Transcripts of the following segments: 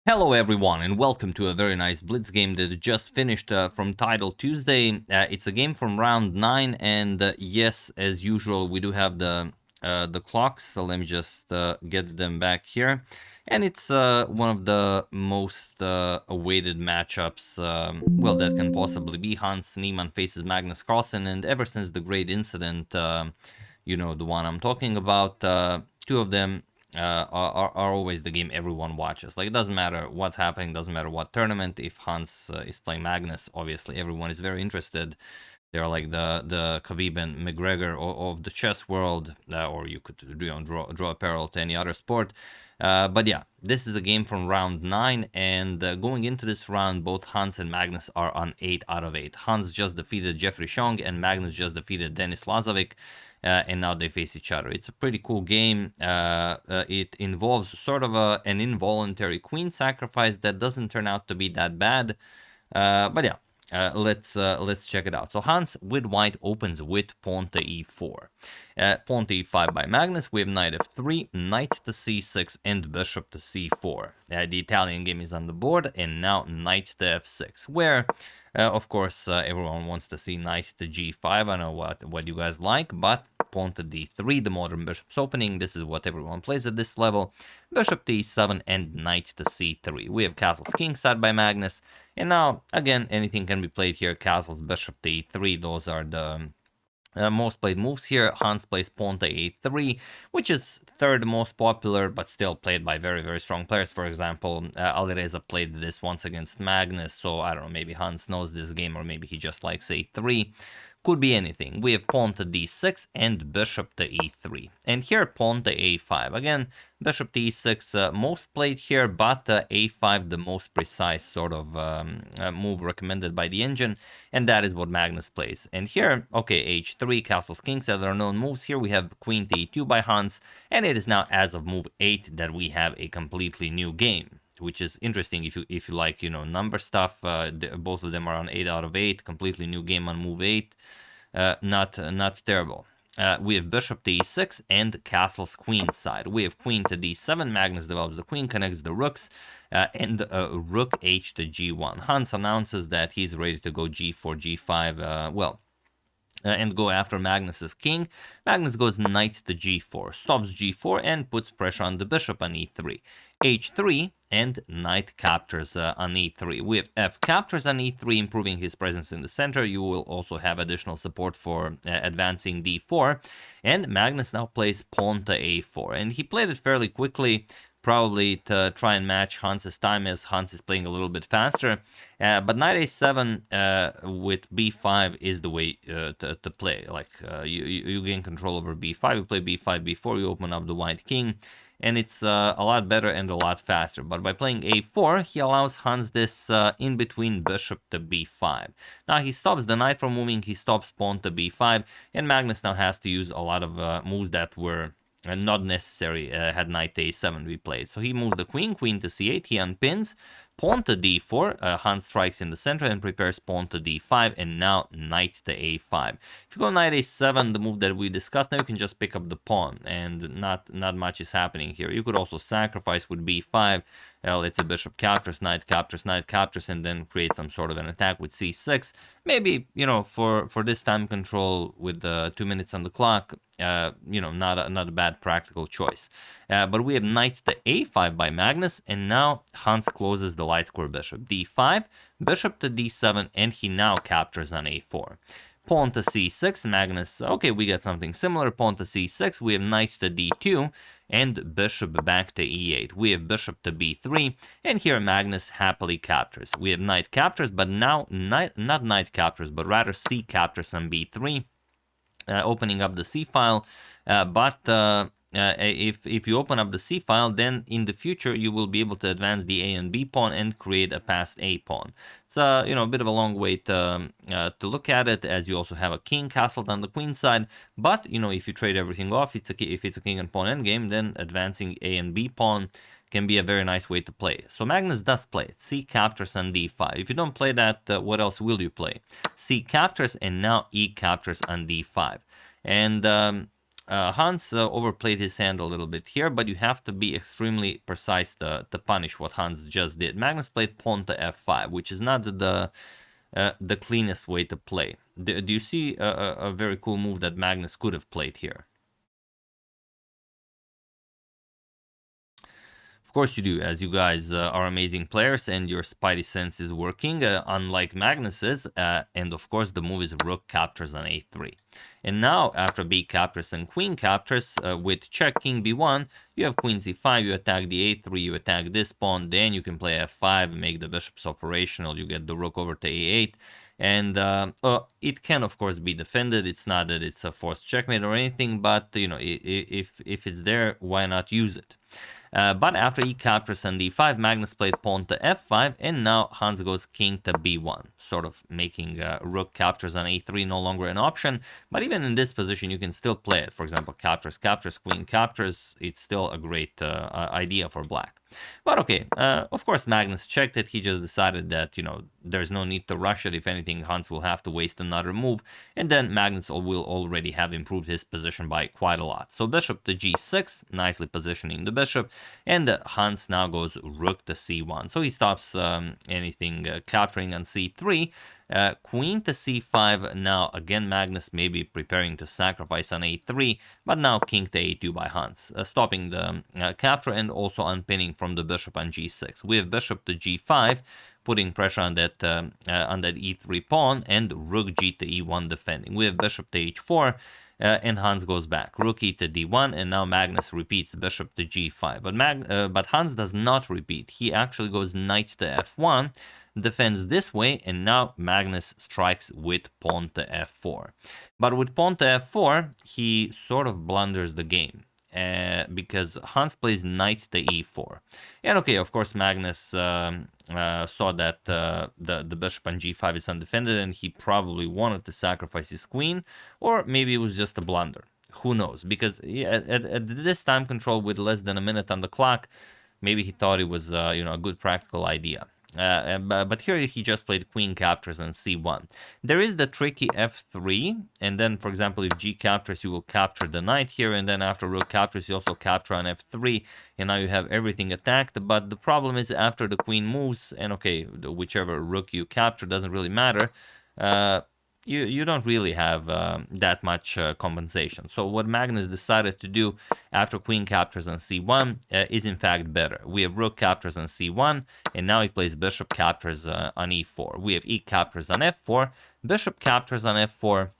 Hello everyone and welcome to a very nice Blitz game that just finished from Title Tuesday. It's a game from round 9 and yes, as usual, we do have the clocks, so let me just get them back here. And it's one of the most awaited matchups, well, that can possibly be. Hans Niemann faces Magnus Carlsen, and ever since the great incident, you know, the one I'm talking about, two of them are always the game everyone watches. Like, it doesn't matter what's happening, doesn't matter what tournament. If Hans is playing Magnus, obviously everyone is very interested. They're like the Khabib and McGregor of the chess world, or you could draw a parallel to any other sport. But yeah, this is a game from round 9, and going into this round, both Hans and Magnus are on 8 out of 8. Hans just defeated Jeffrey Chong, and Magnus just defeated Denis Lazovic. And now they face each other. It's a pretty cool game. It involves sort of an involuntary queen sacrifice that doesn't turn out to be that bad. But yeah, let's check it out. So Hans with white opens with pawn to e4. Pawn to e5 by Magnus. We have knight f3, knight to c6, and bishop to c4. The Italian game is on the board, and now knight to f6, where of course everyone wants to see knight to g5. I know what you guys like, but pawn to d3, the modern bishop's opening. This is what everyone plays at this level. Bishop to e7 and knight to c3. We have castles kingside by Magnus, and now again anything can be played here. Castles, bishop to e3. Those are the most played moves here. Hans plays pawn to a3, which is third most popular, but still played by very, very strong players. For example, Alireza played this once against Magnus, so I don't know, maybe Hans knows this game, or maybe he just likes a3. Could be anything. We have pawn to d6 and bishop to e3. And here, pawn to a5. Again, bishop to e6 most played here, but a5 the most precise sort of move recommended by the engine, and that is what Magnus plays. And here, okay, h3, castles, kings, there are known moves. Here we have queen to e2 by Hans, and it is now as of move 8 that we have a completely new game, which is interesting if you like, you know, number stuff. Both of them are on 8 out of 8, completely new game on move 8. Not terrible. We have bishop to e6 and castles queenside. We have queen to d7. Magnus develops the queen, connects the rooks, and rook h to g1. Hans announces that he's ready to go g4, g5, and go after Magnus's king. Magnus goes knight to g4, stops g4, and puts pressure on the bishop on e3. h3, and knight captures on e3. We have f captures on e3, improving his presence in the center. You will also have additional support for advancing d4. And Magnus now plays pawn to a4. And he played it fairly quickly, probably to try and match Hans's time, as Hans is playing a little bit faster. But knight a7 with b5 is the way to play. Like, you gain control over b5, you play b5, b4, you open up the white king, and it's a lot better and a lot faster. But by playing a4, he allows Hans this in-between bishop to b5. Now he stops the knight from moving, he stops pawn to b5, and Magnus now has to use a lot of moves that were not necessary had knight to a7 be played. So he moves the queen, queen to c8, he unpins, pawn to d4, Hans strikes in the center and prepares pawn to d5, and now knight to a5. If you go knight a7, the move that we discussed, now you can just pick up the pawn, and not much is happening here. You could also sacrifice with b5, let's say bishop captures, knight captures, and then create some sort of an attack with c6. Maybe, you know, for this time control with 2 minutes on the clock, you know, not a bad practical choice. But we have knight to a5 by Magnus, and now Hans closes the light square bishop. d5, bishop to d7, and he now captures on a4. Pawn to c6, Magnus, okay, we got something similar. Pawn to c6, we have knight to d2, and bishop back to e8. We have bishop to b3, and here Magnus happily captures. We have knight captures, but now not knight captures, but rather c captures on b3, opening up the c file, if you open up the c file, then in the future you will be able to advance the a and b pawn and create a passed a pawn. It's you know, a bit of a long way to look at it, as you also have a king castled on the queen side. But you know, if you trade everything off, if it's a king and pawn endgame, then advancing a and b pawn can be a very nice way to play. So Magnus does play it. C captures on d5. If you don't play that, what else will you play? C captures, and now e captures on d5. And Hans overplayed his hand a little bit here, but you have to be extremely precise to punish what Hans just did. Magnus played pawn to f5, which is not the cleanest way to play. Do you see a very cool move that Magnus could have played here? Of course you do, as you guys are amazing players and your spidey sense is working, unlike Magnus's, and of course the move is rook captures on a3. And now, after b captures and queen captures, with check king b1, you have queen c5, you attack the a3, you attack this pawn, then you can play f5, make the bishops operational, you get the rook over to a8, and it can of course be defended. It's not that it's a forced checkmate or anything, but you know, if it's there, why not use it? But after e captures on d5, Magnus played pawn to f5, and now Hans goes king to b1, sort of making rook captures on a3 no longer an option. But even in this position, you can still play it. For example, captures, captures, queen captures. It's still a great idea for black. But okay, of course Magnus checked it. He just decided that, you know, there's no need to rush it. If anything, Hans will have to waste another move, and then Magnus will already have improved his position by quite a lot. So bishop to g6, nicely positioning the bishop, and Hans now goes rook to c1. So he stops anything capturing on c3. Queen to c5. Now again Magnus may be preparing to sacrifice on a3, but now king to a2 by Hans, stopping the capture and also unpinning from the bishop on g6. We have bishop to g5, putting pressure on that e3 pawn, and rook g to e1 defending. We have bishop to h4. And Hans goes back, rook e to d1, and now Magnus repeats bishop to g5. But Hans does not repeat. He actually goes knight to f1, defends this way, and now Magnus strikes with pawn to f4. But with pawn to f4, he sort of blunders the game. Because Hans plays knight to e4. And okay, of course, Magnus saw that the bishop on g5 is undefended, and he probably wanted to sacrifice his queen, or maybe it was just a blunder. Who knows? Because at this time control with less than a minute on the clock, maybe he thought it was you know, a good practical idea. But here he just played queen captures on c1. There is the tricky f3, and then, for example, if g captures, you will capture the knight here, and then after rook captures, you also capture on f3, and now you have everything attacked. But the problem is after the queen moves, and okay, whichever rook you capture doesn't really matter, you don't really have that much compensation. So what Magnus decided to do after queen captures on c1 is in fact better. We have rook captures on c1, and now he plays bishop captures on e4. We have e captures on f4, bishop captures on f4,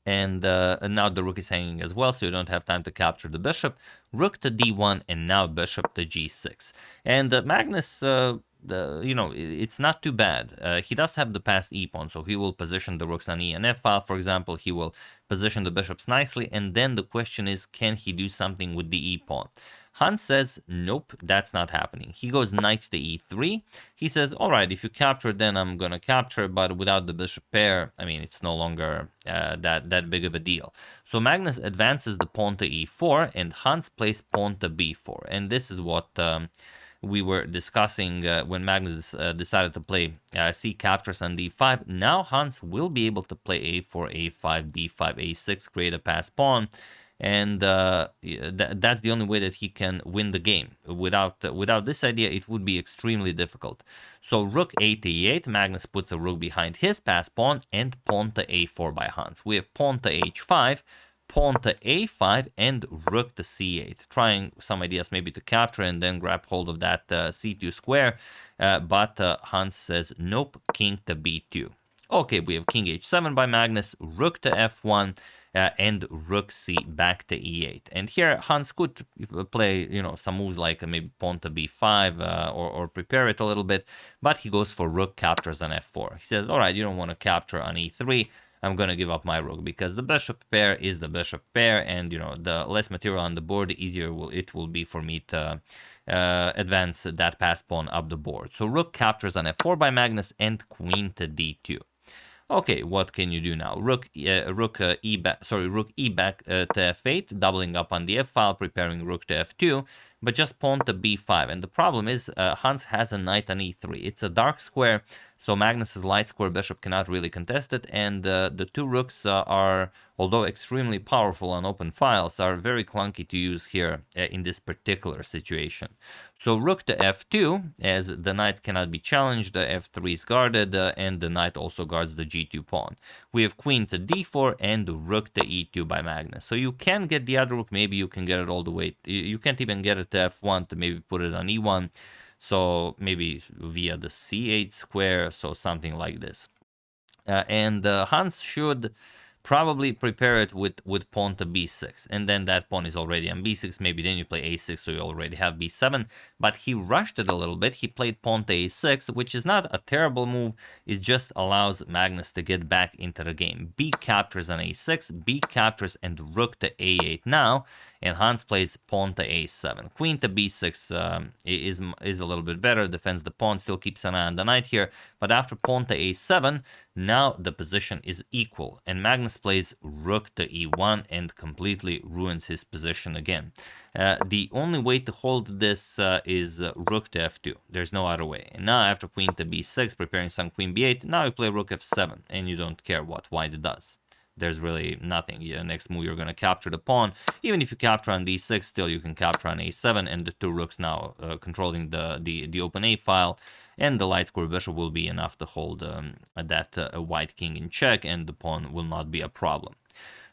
and now the rook is hanging as well, so you don't have time to capture the bishop. Rook to d1, and now bishop to g6. And Magnus, you know, it's not too bad. He does have the passed e-pawn, so he will position the rooks on e and f file, for example. He will position the bishops nicely, and then the question is, can he do something with the e-pawn? Hans says, nope, that's not happening. He goes knight to e3. He says, all right, if you capture, then I'm going to capture, but without the bishop pair, I mean, it's no longer that big of a deal. So Magnus advances the pawn to e4, and Hans plays pawn to b4. And this is what we were discussing when Magnus decided to play c captures on d5. Now Hans will be able to play a4, a5, b5, a6, create a passed pawn. And that's the only way that he can win the game. Without this idea, it would be extremely difficult. So rook a to e8, Magnus puts a rook behind his passed pawn, and pawn to a4 by Hans. We have pawn to h5, pawn to a5, and rook to c8. Trying some ideas maybe to capture and then grab hold of that c2 square. But Hans says, nope, king to b2. Okay, we have king h7 by Magnus, rook to f1, and rook c back to e8. And here Hans could play, you know, some moves like maybe pawn to b5 or prepare it a little bit, but he goes for rook captures on f4. He says, all right, you don't want to capture on e3. I'm going to give up my rook because the bishop pair is the bishop pair, and, you know, the less material on the board, the easier it will be for me to advance that passed pawn up the board. So rook captures on f4 by Magnus, and queen to d2. Okay, what can you do now? Rook e back to f8, doubling up on the f file, preparing rook to f2. but just pawn to b5. And the problem is Hans has a knight on e3. It's a dark square, so Magnus's light square bishop cannot really contest it, and the two rooks are, although extremely powerful on open files, are very clunky to use here in this particular situation. So rook to f2, as the knight cannot be challenged, f3 is guarded, and the knight also guards the g2 pawn. We have queen to d4 and rook to e2 by Magnus. So you can get the other rook, maybe you can get it all the way, you can't even get it to f1 to maybe put it on e1. So maybe via the c8 square, so something like this. And Hans should probably prepare it with pawn to b6, and then that pawn is already on b6. Maybe then you play a6, so you already have b7, but he rushed it a little bit. He played pawn to a6, which is not a terrible move. It just allows Magnus to get back into the game. B captures on a6, b captures, and rook to a8 now, and Hans plays pawn to a7. Queen to b6 is a little bit better, defends the pawn, still keeps an eye on the knight here, but after pawn to a7, now the position is equal, and Magnus plays rook to e1 and completely ruins his position again. The only way to hold this is rook to f2. There's no other way. And now after queen to b6, preparing some queen b8, now you play rook f7, and you don't care what white does. There's really nothing. Next move, you're going to capture the pawn. Even if you capture on d6, still you can capture on a7, and the two rooks now controlling the open a file, and the light square bishop will be enough to hold that white king in check, and the pawn will not be a problem.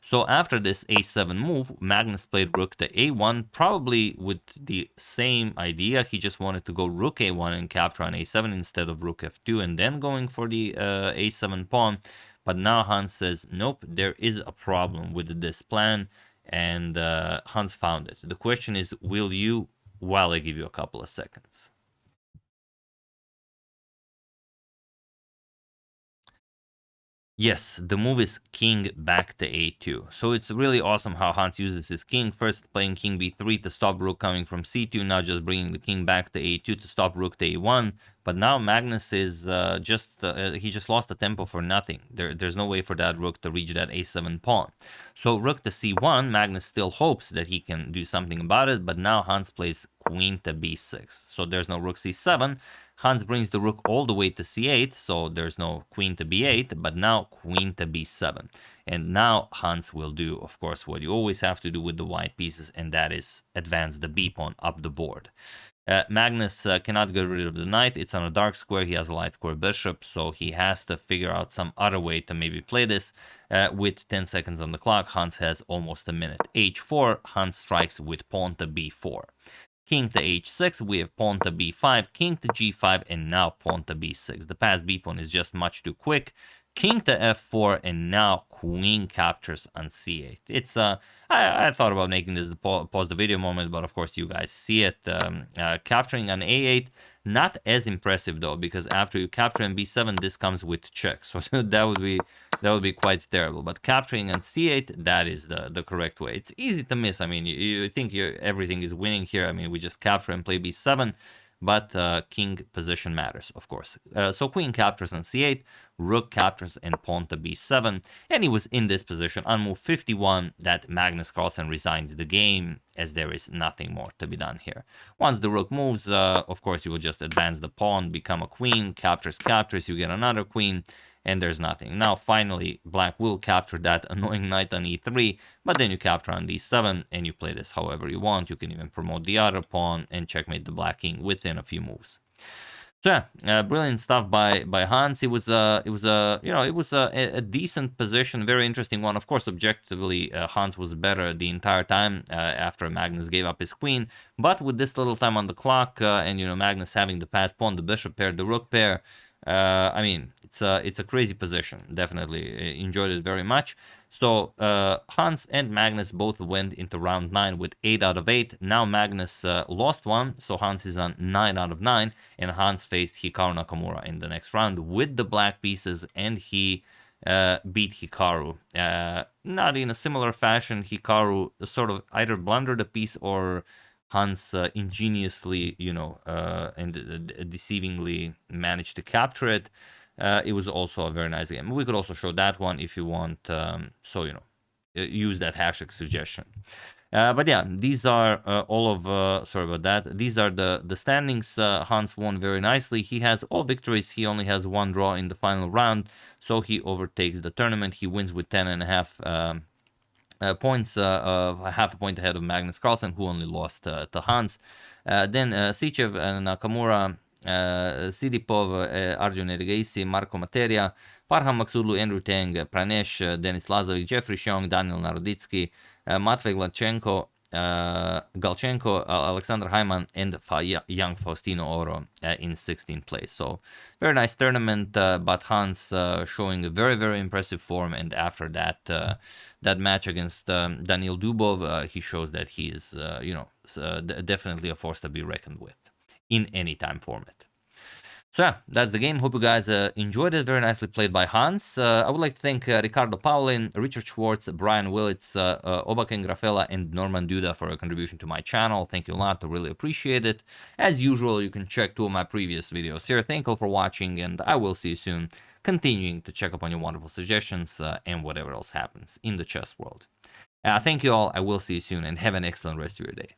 So after this a7 move, Magnus played rook to a1, probably with the same idea. He just wanted to go rook a1 and capture on a7 instead of rook f2 and then going for the a7 pawn. But now Hans says, nope, there is a problem with this plan, and Hans found it. The question is, will you, while I give you a couple of seconds. Yes, the move is king back to a2. So it's really awesome how Hans uses his king. First playing king b3 to stop rook coming from c2. Now just bringing the king back to a2 to stop rook to a1. But now Magnus is he just lost the tempo for nothing. There's no way for that rook to reach that a7 pawn. So rook to c1, Magnus still hopes that he can do something about it. But now Hans plays queen to b6. So there's no rook c7. Hans brings the rook all the way to c8, so there's no queen to b8, but now queen to b7. And now Hans will do, of course, what you always have to do with the white pieces, and that is advance the b pawn up the board. Magnus cannot get rid of the knight. It's on a dark square. He has a light square bishop, so he has to figure out some other way to maybe play this. With 10 seconds on the clock, Hans has almost a minute. h4, Hans strikes with pawn to b4. King to h6, we have pawn to b5, king to g5, and now pawn to b6. The pass b pawn is just much too quick. King to f4, and now queen captures on c8. It's I thought about making this the pause the video moment, but of course you guys see it. Capturing on a8, not as impressive though, because after you capture on b7, this comes with check. So that would be quite terrible. But capturing on c8, that is the correct way. It's easy to miss. I mean, you think everything is winning here. I mean, we just capture and play b7. But king position matters, of course. So queen captures on c8, rook captures and pawn to b7, and he was in this position on move 51 that Magnus Carlsen resigned the game, as there is nothing more to be done here. Once the rook moves, of course, you will just advance the pawn, become a queen, captures, you get another queen, and there's nothing. Now, finally, black will capture that annoying knight on e3, but then you capture on d7, and you play this however you want. You can even promote the other pawn and checkmate the black king within a few moves. So yeah, brilliant stuff by Hans. It was a decent position, very interesting one. Of course, objectively, Hans was better the entire time after Magnus gave up his queen. But with this little time on the clock, and Magnus having the passed pawn, the bishop pair, the rook pair, I mean, it's a crazy position. Definitely enjoyed it very much. So Hans and Magnus both went into round 9 with 8 out of 8. Now Magnus lost one, so Hans is on 9 out of 9, and Hans faced Hikaru Nakamura in the next round with the black pieces, and he beat Hikaru. Not in a similar fashion. Hikaru sort of either blundered a piece or Hans ingeniously, and deceivingly managed to capture it. It was also a very nice game. We could also show that one if you want. Use that hashtag suggestion. But yeah, these are all of, sorry about that. These are the standings. Hans won very nicely. He has all victories. He only has one draw in the final round, so he overtakes the tournament. He wins with 10.5 points, half a point ahead of Magnus Carlsen, who only lost to Hans. Then Sichev, Nakamura, Sidipov, Arjun Erigaisi, Marco Materia, Farham Maksudlu, Andrew Tang, Pranesh, Denis Lazovic, Jeffrey Xiong, Daniel Naroditsky, Matvey Galchenko, Alexander Hyman, and young Faustino Oro in 16th place. So very nice tournament, but Hans showing a very, very impressive form. And after that that match against Daniil Dubov, he shows that he is, definitely a force to be reckoned with in any time format. So yeah, that's the game. Hope you guys enjoyed it. Very nicely played by Hans. I would like to thank Ricardo Paulin, Richard Schwartz, Brian Willits, Obaken Grafella, and Norman Duda for a contribution to my channel. Thank you a lot. I really appreciate it. As usual, you can check 2 of my previous videos here. Thank you all for watching, and I will see you soon, continuing to check up on your wonderful suggestions and whatever else happens in the chess world. Thank you all. I will see you soon, and have an excellent rest of your day.